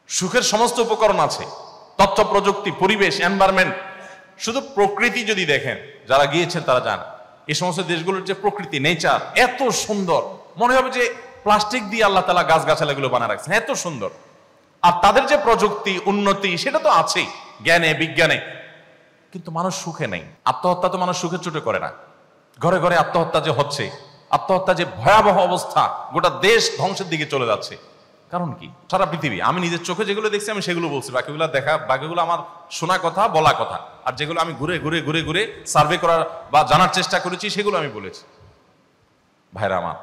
সুখের সমস্ত উপকরণ আছে, তথ্য প্রযুক্তি, পরিবেশ, এনভায়রনমেন্ট। শুধু প্রকৃতি যদি দেখেন, যারা গিয়েছেন তারা জান এই সমস্ত দেশগুলোর যে প্রকৃতি, নেচার এত সুন্দর, মনে হবে যে প্লাস্টিক দিয়ে আল্লাহ তাআলা গাছগাছালাগুলো বানায় রাখছেন, এত সুন্দর। আর তাদের যে প্রযুক্তি, উন্নতি, সেটা তো আছেই, জ্ঞানে বিজ্ঞানে, কিন্তু মানুষ সুখে নেই। আত্মহত্যা তো মানুষ সুখে চুটে করে না। ঘরে ঘরে আত্মহত্যা যে হচ্ছে, আত্মহত্যা যে ভয়াবহ অবস্থা, গোটা দেশ ধ্বংসের দিকে চলে যাচ্ছে। কারণ কি? সারা পৃথিবী, আমি নিজের চোখে যেগুলো দেখছি আমি সেগুলো বলছি, বাকিগুলো আমার শোনা কথা, বলা কথা। আর যেগুলো আমি ঘুরে ঘুরে ঘুরে ঘুরে সার্ভে করার বা জানার চেষ্টা করেছি সেগুলো আমি বলেছি। ভাইরা আমার,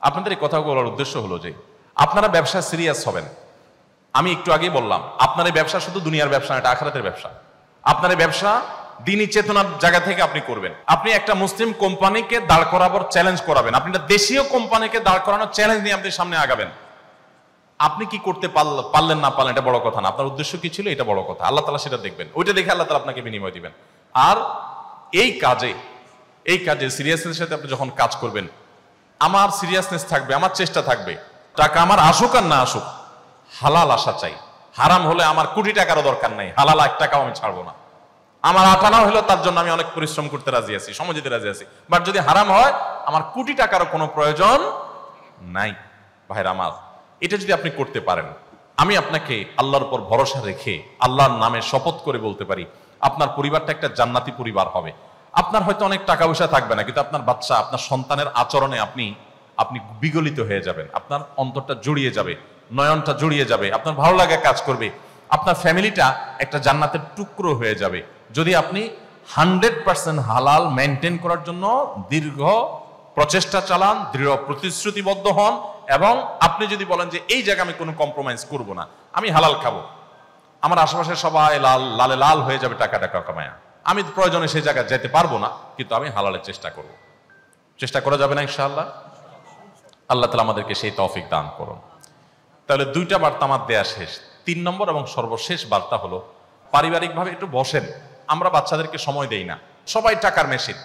আপনাদের এই কথাগুলো বলার উদ্দেশ্য হলো যে আপনারা ব্যবসা সিরিয়াস হবেন। আমি একটু আগেই বললাম, আপনার এই ব্যবসা শুধু দুনিয়ার ব্যবসা না, এটা আখিরাতের ব্যবসা। আপনার এই ব্যবসা দ্বীনি চেতনার জায়গা থেকে আপনি করবেন। আপনি একটা মুসলিম কোম্পানিকে দাঁড় করাবার চ্যালেঞ্জ করাবেন, আপনি একটা দেশীয় কোম্পানিকে দাঁড় করানোর চ্যালেঞ্জ নিয়ে আপনি সামনে আগাবেন। আপনি কি করতে পারলেন না পারলেন এটা বড় কথা না, আপনার উদ্দেশ্য কি ছিল এটা বড় কথা। আল্লাহ তাআলা সেটা দেখবেন, ওইটা দেখে আল্লাহ তাআলা আপনাকে বিনিময় দিবেন। আর এই কাজে সিরিয়াসনেস সাথে আপনি যখন কাজ করবেন, আমার সিরিয়াসনেস থাকবে, আমার চেষ্টা থাকবে, টাকা আমার আসুক আর না আসুক, হালাল আসা চাই। হারাম হলে আমার কোটি টাকারও দরকার নাই, হালাল 1 টাকাও আমি ছাড়বো না। আমার আটানা হলো তার জন্য আমি অনেক পরিশ্রম করতে রাজি আছি, সময় দিতে রাজি আছি, বাট যদি হারাম হয় আমার কোটি টাকারও কোনো প্রয়োজন নাই। ভাইরা আমার, এটা যদি আপনি করতে পারেন, আমি আপনাকে আল্লাহর উপর ভরসা রেখে আল্লাহর নামে শপথ করে বলতে পারি আপনার পরিবারটা একটা জান্নাতি পরিবার হবে। আপনার হয়তো অনেক টাকা পয়সা থাকবে না, কিন্তু আপনার বাচ্চা, আপনার সন্তানের আচরণে আপনি বিগলিত হয়ে যাবেন, আপনার অন্তরটা জড়িয়ে যাবে, নয়নটা জড়িয়ে যাবে, আপনার ভালো লাগা কাজ করবে, আপনার ফ্যামিলিটা একটা জান্নাতের টুকরো হয়ে যাবে যদি আপনি 100% হালাল মেনটেন করার জন্য দীর্ঘ প্রচেষ্টা চালান, দৃঢ় প্রতিশ্রুতিবদ্ধ হন, এবং আপনি যদি বলেন যে এই জায়গায় আমি কোনো কম্প্রোমাইজ করব না, আমি হালাল খাবো, আমার আশেপাশে সবাই লালে লাল হয়ে যাবে টাকা টাকা কামায়া, আমি প্রয়োজনে সেই জায়গায় যেতে পারবো না, কিন্তু আমি হালালের চেষ্টা করব। চেষ্টা করা যাবে না ইনশাআল্লাহ? আল্লাহ তাআলা আমাদেরকে সেই তৌফিক দান করুন। তাহলে দুইটা বার্তা আমার দেয়া শেষ। 3 নম্বর এবং সর্বশেষ বার্তা হলো, পারিবারিকভাবে একটু বসেন। আমরা বাচ্চাদেরকে সময় দেই না, সবাই টাকার মেশিন,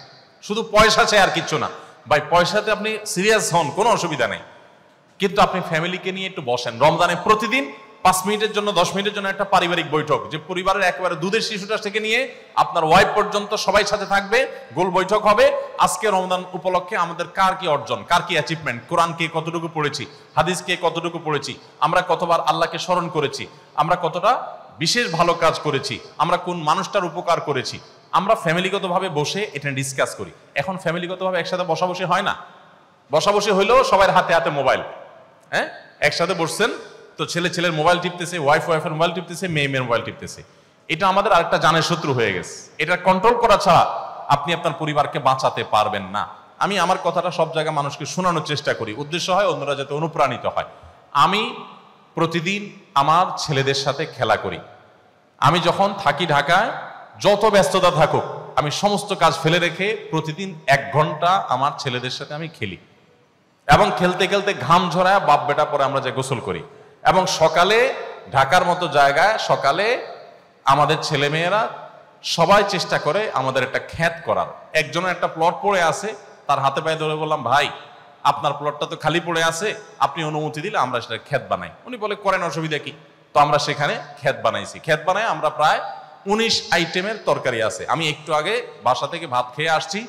শুধু পয়সা চাই আর কিচ্ছু না। ভাই, পয়সাতে আপনি সিরিয়াস হন, কোনো অসুবিধা নেই, কিন্তু আপনি ফ্যামিলিকে নিয়ে একটু বসেন। রমজানে প্রতিদিন 5 মিনিটের জন্য 10 মিনিটের জন্য একটা পারিবারিক বৈঠক, যে পরিবারের একেবারে দুধের শিশুটা থেকে নিয়ে আপনার ওয়াইফ পর্যন্ত সবাই সাথে থাকবে, গোল বৈঠক হবে। আজকে রমজান উপলক্ষে আমাদের কার কি অর্জন, কার কি অ্যাচিভমেন্ট, কোরআন কে কতটুকু পড়েছি, হাদিস কে কতটুকু পড়েছি, আমরা কতবার আল্লাহকে স্মরণ করেছি, আমরা কতটা বিশেষ ভালো কাজ করেছি, আমরা কোন মানুষটার উপকার করেছি, আমরা ফ্যামিলিগতভাবে বসে এটা ডিসকাস করি। এখন ফ্যামিলিগতভাবে একসাথে বসাবসি হয় না, বসাবসি হইলেও সবার হাতে হাতে মোবাইল। হ্যাঁ, একসাথে বসছেন তো ছেলে ছেলের মোবাইল টিপতেছে, ওয়াইফ ওয়াইফের মোবাইল টিপতেছে, মেয়ে মেয়ের মোবাইল টিপতেছে। এটা আমাদের আরেকটা জানের শত্রু হয়ে গেছে। এটা কন্ট্রোল করা ছাড়া আপনি আপনার পরিবারকে বাঁচাতে পারবেন না। আমি আমার কথাটা সব জায়গায় মানুষকে শোনানোর চেষ্টা করি, উদ্দেশ্য হয় অন্যরা যাতে অনুপ্রাণিত হয়। আমি প্রতিদিন আমার ছেলেদের সাথে খেলা করি। আমি যখন থাকি ঢাকায়, যত ব্যস্ততা থাকুক, আমি সমস্ত কাজ ফেলে রেখে প্রতিদিন 1 ঘন্টা আমার ছেলেদের সাথে আমি খেলি, এবং খেলতে খেলতে ঘাম ঝরায় বাপ বেটা পরে আমরা যে গোসল করি। এবং সকালে ঢাকার মতো জায়গায় সকালে আমাদের ছেলে মেয়েরা সবাই চেষ্টা করে আমাদের একটা ক্ষেত করার। একজনের একটা প্লট পড়ে আছে, তার হাতে পায়ে ধরে বললাম, ভাই আপনার প্লটটা তো খালি পড়ে আছে, আপনি অনুমতি দিলে আমরা সেটা ক্ষেত বানাই। উনি বলে, করেন, অসুবিধা কি? তো আমরা সেখানে ক্ষেত বানাইছি। ক্ষেত বানাই আমরা প্রায় 19 আইটেমের তরকারি আছে। আমি একটু আগে বাসা থেকে ভাত খেয়ে আসছি,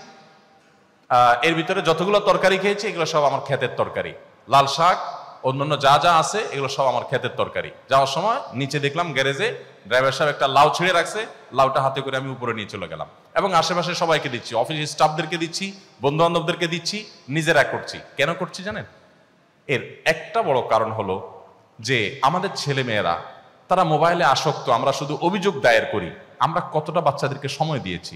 এর ভিতরে যতগুলো তরকারি খেয়েছি এগুলো সব আমার ক্ষেতের তরকারি। লাল শাক, অন্যান্য যা যা আছে এগুলো সব আমার ক্ষেতের তরকারি। যাওয়ার সময় নিচে দেখলাম গ্যারেজে ড্রাইভার সাহেব একটা লাউ ছিঁড়ে রাখছে, লাউটা হাতে করে আমি উপরে নিয়ে চলে গেলাম, এবং আশেপাশে সবাইকে দিচ্ছি, অফিস স্টাফদেরকে দিচ্ছি, বন্ধু বান্ধবদেরকে দিচ্ছি, নিজেরা করছি। কেন করছি জানেন? এর একটা বড় কারণ হলো যে আমাদের ছেলে মেয়েরা তারা মোবাইলে আসক্ত। আমরা শুধু অভিযোগ দায়ের করি, আমরা কতটা বাচ্চাদেরকে সময় দিয়েছি।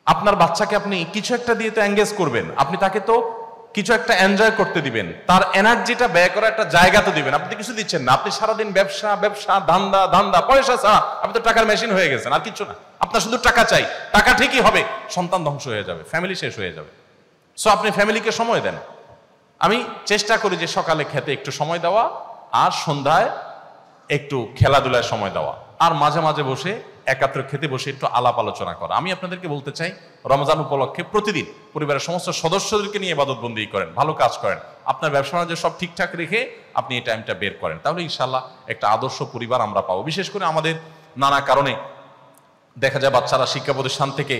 আপনার বাচ্চাকে আপনি কিছু একটা দিয়ে তো এঙ্গেজ করবেন, আপনি তাকে তো কিছু একটা এনজয় করতে দিবেন, তার এনার্জিটা ব্যয় করার একটা জায়গা তো দিবেন। আপনি কিছু দিচ্ছেন না, আপনি সারাদিন ব্যবসা ব্যবসা, ধান্দা ধান্দা, পয়সা ছাড়া আপনি তো টাকার মেশিন হয়ে গেছেন, আর কিছু না। আপনার শুধু টাকা চাই, টাকা ঠিকই হবে, সন্তান ধ্বংস হয়ে যাবে, ফ্যামিলি শেষ হয়ে যাবে। সো আপনি ফ্যামিলিকে সময় দেন। আমি চেষ্টা করি যে সকালে খেতে একটু সময় দেওয়া, আর সন্ধ্যায় একটু খেলাধুলায় সময় দেওয়া, আর মাঝে মাঝে বসে একাত্র খেতে বসে একটু আলাপ আলোচনা করা। আমি আপনাদেরকে বলতে চাই, রমজান উপলক্ষে প্রতিদিন পরিবারের সমস্ত সদস্যদেরকে নিয়ে ইবাদতবন্দি করেন, ভালো কাজ করেন, আপনার ব্যবসা বাণিজ্য সব ঠিকঠাক রেখে আপনি এই টাইমটা বের করেন, তাহলে ইনশাল্লাহ একটা আদর্শ পরিবার আমরা পাবো। বিশেষ করে আমাদের নানা কারণে দেখা যায় বাচ্চারা শিক্ষা প্রতিষ্ঠান থেকে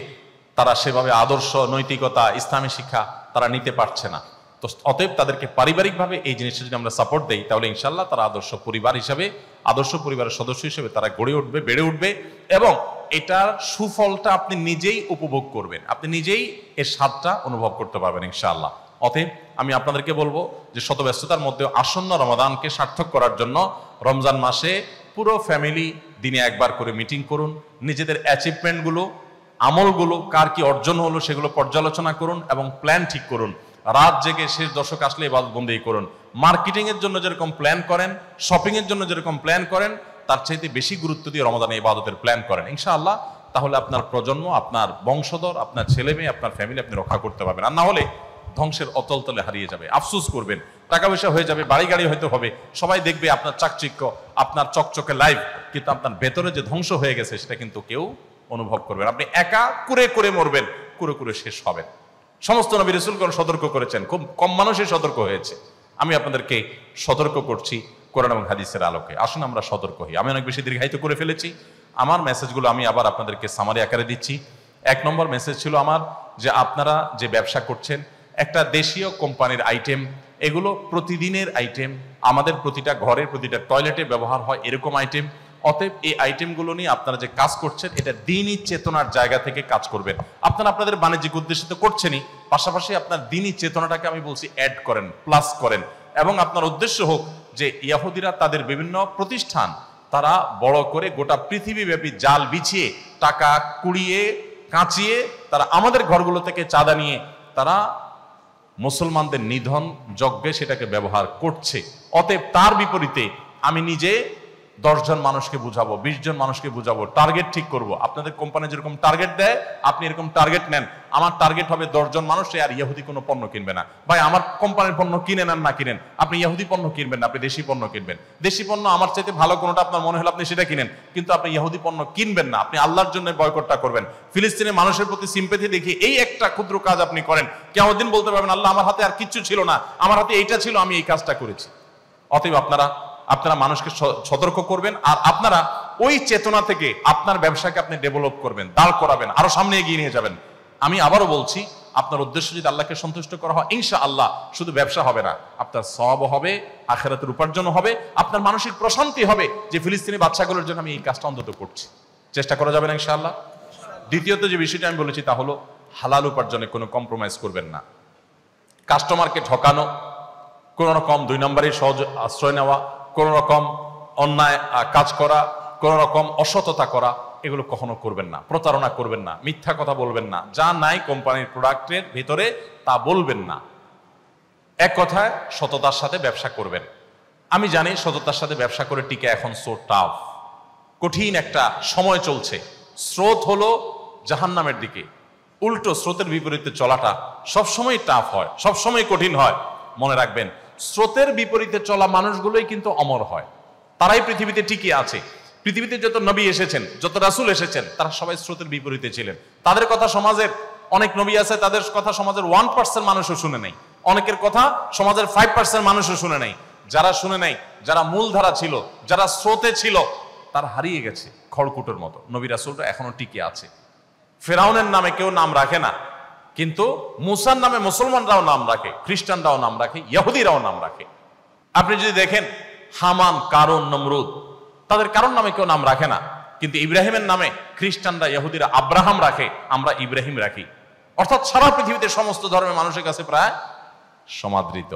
তারা সেভাবে আদর্শ, নৈতিকতা, ইসলামী শিক্ষা তারা নিতে পারছে না। তো অতএব তাদেরকে পারিবারিকভাবে এই জিনিসটা যদি আমরা সাপোর্ট দেই, তাহলে ইনশাল্লাহ তারা আদর্শ পরিবার হিসাবে, আদর্শ পরিবারের সদস্য হিসেবে তারা গড়ে উঠবে, বেড়ে উঠবে, এবং এটার সুফলটা আপনি নিজেই উপভোগ করবেন, আপনি নিজেই এর স্বাদটা অনুভব করতে পারবেন ইনশাআল্লাহ। অতএব আমি আপনাদেরকে বলবো যে শত ব্যস্ততার মধ্যে আসন্ন রমাদানকে সার্থক করার জন্য রমজান মাসে পুরো ফ্যামিলি দিনে একবার করে মিটিং করুন, নিজেদের অ্যাচিভমেন্টগুলো, আমলগুলো, কার কি অর্জন হলো সেগুলো পর্যালোচনা করুন, এবং প্ল্যান ঠিক করুন। রাত জেগে শেষ দশক আসলে ইবাদতবন্দি করুন। মার্কেটিং এর জন্য যেরকম প্ল্যান করেন, শপিং এর জন্য যেরকম প্ল্যান করেন, তার চাইতে বেশি গুরুত্ব দিয়ে রমাদানে ইবাদতের প্ল্যান করেন ইনশাআল্লাহ। তাহলে আপনার প্রজন্ম, আপনার বংশধর, আপনার ছেলে মেয়ে, আপনার ফ্যামিলি আপনি রক্ষা করতে পারবেন। আর না হলে ধ্বংসের অতল তলে হারিয়ে যাবে, আফসোস করবেন, টাকা পয়সা হয়ে যাবে, বাড়ি গাড়ি হয়তো হবে, সবাই দেখবে আপনার চাকচিক্য, আপনার চকচকে লাইফ, কিন্তু আপনার ভেতরে যে ধ্বংস হয়ে গেছে সেটা কিন্তু কেউ অনুভব করবেন। আপনি একা কুরে কুরে মরবেন, কুরে কুরে শেষ হবেন। সমস্ত নবী রাসূলগণ সতর্ক করেছেন, খুব কম মানুষই সতর্ক হয়েছে। আমি আপনাদেরকে সতর্ক করছি কোরআন এবং হাদিসের আলোকে, আসুন আমরা সতর্ক হই। আমি অনেক বেশি দীর্ঘায়িত করে ফেলেছি, আমার মেসেজগুলো আমি আবার আপনাদেরকে সামারি আকারে দিচ্ছি। 1 নম্বর মেসেজ ছিল আমার যে আপনারা যে ব্যবসা করছেন একটা দেশীয় কোম্পানির আইটেম, এগুলো প্রতিদিনের আইটেম, আমাদের প্রতিটা ঘরের প্রতিটা টয়লেটে ব্যবহার হয় এরকম আইটেম। অতএব এই আইটেমগুলো নিয়ে আপনারা যে কাজ করছেন এটা দ্বীনি চেতনার জায়গা থেকে কাজ করবেন। আপনারা আপনাদের বাণিজ্যিক উদ্দেশ্যে তো করছেনই, পাশাপাশি আপনার দ্বীনি চেতনাটাকে আমি বলছি অ্যাড করেন, প্লাস করেন। এবং আপনার উদ্দেশ্য হোক যে ইহুদিরা তাদের বিভিন্ন প্রতিষ্ঠান তারা বড় করে গোটা পৃথিবীব্যাপী জাল বিছিয়ে টাকা কুড়িয়ে কাঁচিয়ে তারা আমাদের ঘরগুলো থেকে চাঁদা নিয়ে তারা মুসলমানদের নিধন যজ্ঞে সেটাকে ব্যবহার করছে। অতএব তার বিপরীতে আমি নিজে 10 জন মানুষকে বুঝাবো, 20 জন মানুষকে বুঝাবো, টার্গেট ঠিক করব। আপনাদের কোম্পানি যেরকম টার্গেট দেয় আপনি এরকম টার্গেট নেন। আমার টার্গেট হবে 10 জন মানুষ আর ইহুদি কোনো পণ্য কিনবে না। ভাই আমার কোম্পানির পণ্য কিনেন আর না কিনেন, আপনি ইহুদি পণ্য কিনবেন না, আপনি দেশি পণ্য কিনবেন। দেশি পণ্য আমার চাইতে ভালো কোনোটা আপনার মনে হলো আপনি সেটা কিনেন, কিন্তু আপনি ইহুদি পণ্য কিনবেন না। আপনি আল্লাহর জন্য বয়কটটা করবেন। ফিলিস্তিনের মানুষের প্রতি সিম্প্যাথি দেখিয়ে এই একটা ক্ষুদ্র কাজ আপনি করেন, কিয়ামতের দিন বলতে পারবেন আল্লাহ আমার হাতে আর কিচ্ছু ছিল না, আমার হাতে এইটা ছিল, আমি এই কাজটা করেছি। অতএব আপনারা মানুষকে সতর্ক করবেন আর আপনারা ওই চেতনা থেকে আপনার ব্যবসাকে আপনি ডেভেলপ করবেন, দাঁড় করাবেন, আরো সামনে এগিয়ে নিয়ে যাবেন। আমি আবারও বলছি, আপনার উদ্দেশ্য যদি আল্লাহকে সন্তুষ্ট করা হয় ইনশাআল্লাহ শুধু ব্যবসা হবে না, আপনার সওয়াবও হবে, আখিরাতের উপার্জন হবে, আপনার মানসিক প্রশান্তি হবে যে ফিলিস্তিনি বাচ্চাগুলোর জন্য আমি এই কাজটা অন্তত করছি। চেষ্টা করা যাবে না ইনশাআল্লাহ। দ্বিতীয়ত যে বিষয়টা আমি বলেছি তা হলো হালাল উপার্জনে কোনো কম্প্রোমাইজ করবেন না। কাস্টমারকে ঠকানো, কোন রকম 2 নম্বরের সহজ আশ্রয় নেওয়া, কোন রকম অন্যায় কাজ করা, কোন রকম অসততা করা, এগুলো কখনো করবেন না। প্রতারণা করবেন না, মিথ্যা কথা বলবেন না, যা নাই কোম্পানির প্রোডাক্টের ভিতরে তা বলবেন না। এক কথায় সততার সাথে ব্যবসা করবেন। আমি জানি সততার সাথে ব্যবসা করে টিকে এখন সো টাফ, কঠিন একটা সময় চলছে। স্রোত হলো জাহান্নামের দিকে, উল্টো স্রোতের বিপরীতে চলাটা সবসময় টাফ হয়, সবসময় কঠিন হয়। মনে রাখবেন, স্রোতের বিপরীতে চলা মানুষগুলোই কিন্তু অমর হয়, তারাই পৃথিবীতে টিকে আছে। পৃথিবীতে যত নবী এসেছেন, যত রাসূল এসেছেন, তারা সবাই স্রোতের বিপরীতে ছিলেন। তাদের কথা সমাজের অনেক নবী আছে, তাদের কথা সমাজের 1% মানুষও শুনে নাই, অনেকের কথা সমাজের 5% মানুষও শুনে নাই। যারা শুনে নাই, যারা মূলধারা ছিল, যারা স্রোতে ছিল, তারা হারিয়ে গেছে খড়কুটোর মতো। নবী রাসূলরা এখনো টিকে আছে। ফেরাউনের নামে কেউ নাম রাখে না, কিন্তু মুসার নামে মুসলমানরাও নাম রাখে, খ্রিস্টানরাও নাম রাখে, ইহুদিরাও নাম রাখে। আপনি যদি দেখেন হামান, কারুন, নমরুদ, তাদের কারোর নামে কেউ নাম রাখে না, কিন্তু ইব্রাহিমের নামে খ্রিস্টানরা, ইহুদিরা আব্রাহাম রাখে, আমরা ইব্রাহিম রাখি। অর্থাৎ সারা পৃথিবীতে সমস্ত ধর্মের মানুষের কাছে প্রায় সমাদৃত।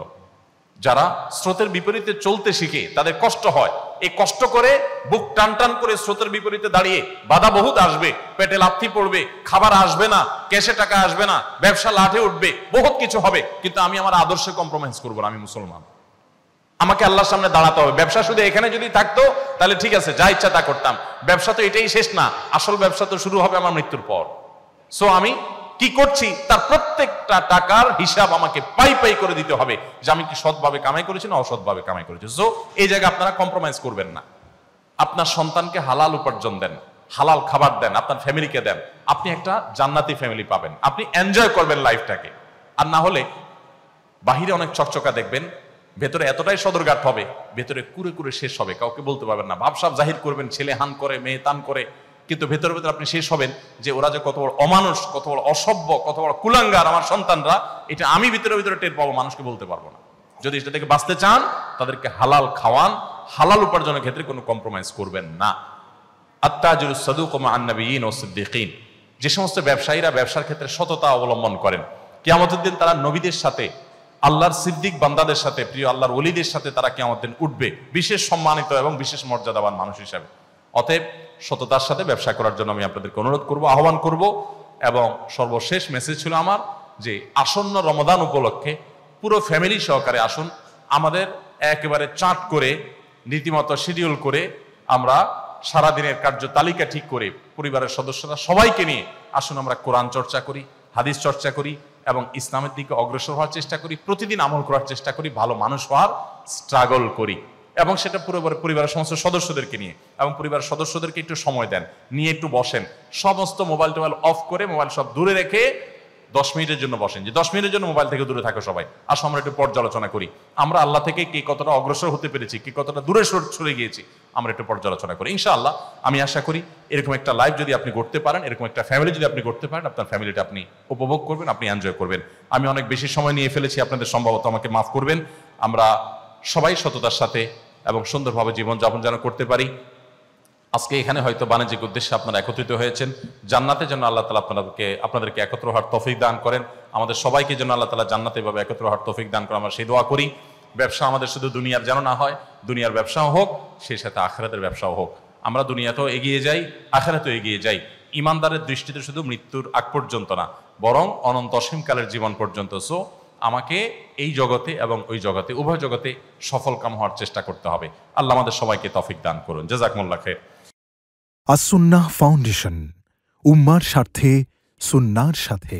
যারা স্রোতের বিপরীতে চলতে শিখে তাদের কষ্ট হয়, এই কষ্ট করে বুক টান টান করে স্রোতের বিপরীতে দাঁড়িয়ে বাধা বহুত আসবে, পেটে লাথি পড়বে, খাবার আসবে না, ক্যাশে টাকা আসবে না, ব্যবসা লাঠে উঠবে, বহুত কিছু হবে, কিন্তু আমি আমার আদর্শে কম্প্রোমাইজ করবো না। আমি মুসলমান, আমাকে আল্লাহর সামনে দাঁড়াতে হবে। ব্যবসা শুধু এখানে যদি থাকতো তাহলে ঠিক আছে, যা ইচ্ছা তা করতাম। ব্যবসা তো এটাই শেষ না, আসল ব্যবসা তো শুরু হবে আমার মৃত্যুর পর। সো আমি কি করছি তার প্রত্যেকটা টাকার হিসাব আমাকে পাই পাই করে দিতে হবে, যে আমি কি সৎভাবে কামাই করেছি না অসৎভাবে কামাই করেছি। সো এই জায়গায় আপনারা কম্প্রোমাইজ করবেন না। আপনার সন্তানকে হালাল উপার্জন দেন, হালাল খাবার দেন, আপনার ফ্যামিলিকে দেন, আপনি একটা জান্নাতি ফ্যামিলি পাবেন, আপনি এনজয় করবেন লাইফটাকে। আর না হলে বাহিরে অনেক চকচকা দেখবেন, ভেতরে এতটাই সদরঘাট হবে, ভেতরে কুরে কুরে শেষ হবে, কাউকে বলতে পারবেন না। ভাবসাব জাহির করবেন, ছেলে হান করে, মেয়ে তান করে, কিন্তু ভেতরে ভেতরে আপনি শেষ হবেন যে ওরা যে কত বড় অমানুষ, কত বড় অসভ্য, কত বড় কুলাঙ্গার আমার সন্তানরা, এটা আমি ভিতরে ভিতরে টের পাবো, মানুষকে বলতে পারবো না। যদি এটা থেকে বাঁচতে চান তাদেরকে হালাল খাওয়ান, হালাল উপার্জনের ক্ষেত্রে কোনো কম্প্রোমাইজ করবেন না। আত-তাজিরুস সাদুক মা'আন নাবিয়্যিন ওয়াস সিদ্দীকিন, যে সমস্ত ব্যবসায়ীরা ব্যবসার ক্ষেত্রে সততা অবলম্বন করেন, কিয়ামতের দিন তারা নবীদের সাথে, আল্লাহর সিদ্দিক বান্দাদের সাথে, প্রিয় আল্লাহর ওলিদের সাথে তারা কিয়ামতের দিন উঠবে বিশেষ সম্মানিত এবং বিশেষ মর্যাদাবান মানুষ হিসাবে। অতএব সততার সাথে ব্যবসা করার জন্য আমি আপনাদেরকে অনুরোধ করব, আহ্বান করব। এবং সর্বশেষ মেসেজ ছিল আমার যে আসন্ন রমাদান উপলক্ষে পুরো ফ্যামিলি সহকারে আসুন, আমাদের একেবারে চার্ট করে রীতিমতো শিডিউল করে আমরা সারাদিনের কার্য তালিকা ঠিক করে পরিবারের সদস্যরা সবাইকে নিয়ে আসুন আমরা কোরআন চর্চা করি, হাদিস চর্চা করি এবং ইসলামের দিকে অগ্রসর হওয়ার চেষ্টা করি, প্রতিদিন আমল করার চেষ্টা করি, ভালো মানুষ হওয়ার স্ট্রাগল করি। এবং সেটা পুরো পরিবারের সমস্ত সদস্যদেরকে নিয়ে, এবং পরিবারের সদস্যদেরকে একটু সময় দেন, নিয়ে একটু বসেন, সমস্ত মোবাইল টোবাইল অফ করে, মোবাইল সব দূরে রেখে 10 মিনিটের জন্য বসেন, যে 10 মিনিটের জন্য মোবাইল থেকে দূরে থাকো সবাই, আসো আমরা একটু পর্যালোচনা করি আমরা আল্লাহ থেকে কে কতটা অগ্রসর হতে পেরেছি, কে কতটা দূরে সরে গিয়েছি, আমরা একটু পর্যালোচনা করি। ইনশাআল্লাহ আমি আশা করি এরকম একটা লাইভ যদি আপনি করতে পারেন, এরকম একটা ফ্যামিলি যদি আপনি করতে পারেন, আপনার ফ্যামিলিটা আপনি উপভোগ করবেন, আপনি এনজয় করবেন। আমি অনেক বেশি সময় নিয়ে ফেলেছি, আপনাদের সম্ভবত আমাকে মাফ করবেন। আমরা সবাই সততার সাথে এবং সুন্দরভাবে জীবনযাপন যেন করতে পারি। আজকে এখানে হয়তো বাণিজ্যিক উদ্দেশ্যে আপনারা একত্রিত হয়েছেন, জান্নাতে যেন আল্লাহ তাআলা আপনাদেরকে একত্র হওয়ার তৌফিক দান করেন, আমাদের সবাইকে যেন আল্লাহ তাআলা জান্নাতে এভাবে একত্র হওয়ার তৌফিক দান করেন, আমরা সেই দোয়া করি। ব্যবসা আমাদের শুধু দুনিয়ার যেন না হয়, দুনিয়ার ব্যবসাও হোক, সেই সাথে আখিরাতের ব্যবসাও হোক। আমরা দুনিয়াতেও এগিয়ে যাই, আখিরাতেও এগিয়ে যাই। ইমানদারের দৃষ্টিতে শুধু মৃত্যুর আগ পর্যন্ত না, বরং অনন্ত অসীমকালের জীবন পর্যন্ত। সো আমাকে এই জগতে এবং ওই জগতে, উভয় জগতে সফল কাম হওয়ার চেষ্টা করতে হবে। আল্লাহ আমাদের সবাইকে তৌফিক দান করুন। জাযাকুমুল্লাহ খাইর। আস-সুন্নাহ ফাউন্ডেশন, উম্মার স্বার্থে সুন্নাহর সাথে।